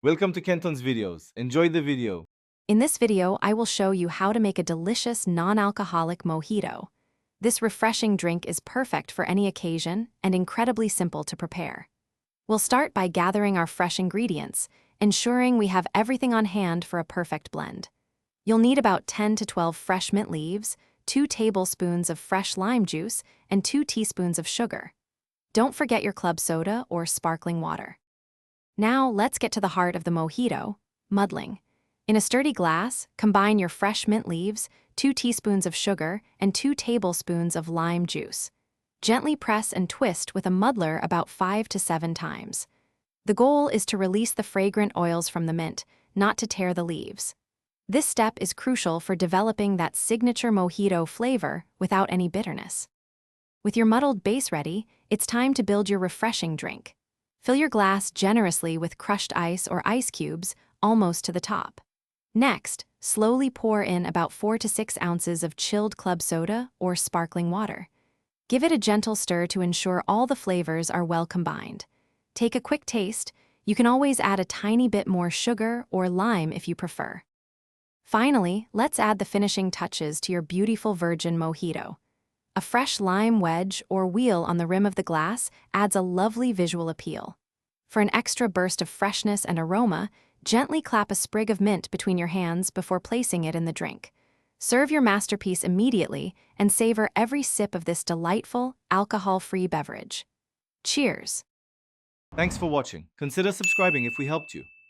Welcome to Kenton's videos. Enjoy the video. In this video, I will show you how to make a delicious non-alcoholic mojito. This refreshing drink is perfect for any occasion and incredibly simple to prepare. We'll start by gathering our fresh ingredients, ensuring we have everything on hand for a perfect blend. You'll need about 10 to 12 fresh mint leaves, 2 tablespoons of fresh lime juice, and 2 teaspoons of sugar. Don't forget your club soda or sparkling water. Now let's get to the heart of the mojito, muddling. In a sturdy glass, combine your fresh mint leaves, 2 teaspoons of sugar, and 2 tablespoons of lime juice. Gently press and twist with a muddler about 5 to 7 times. The goal is to release the fragrant oils from the mint, not to tear the leaves. This step is crucial for developing that signature mojito flavor without any bitterness. With your muddled base ready, it's time to build your refreshing drink. Fill your glass generously with crushed ice or ice cubes, almost to the top. Next, slowly pour in about 4 to 6 ounces of chilled club soda or sparkling water. Give it a gentle stir to ensure all the flavors are well combined. Take a quick taste. You can always add a tiny bit more sugar or lime if you prefer. Finally, let's add the finishing touches to your beautiful virgin mojito. A fresh lime wedge or wheel on the rim of the glass adds a lovely visual appeal. For an extra burst of freshness and aroma, gently clap a sprig of mint between your hands before placing it in the drink. Serve your masterpiece immediately and savor every sip of this delightful, alcohol-free beverage. Cheers! Thanks for watching. Consider subscribing if we helped you.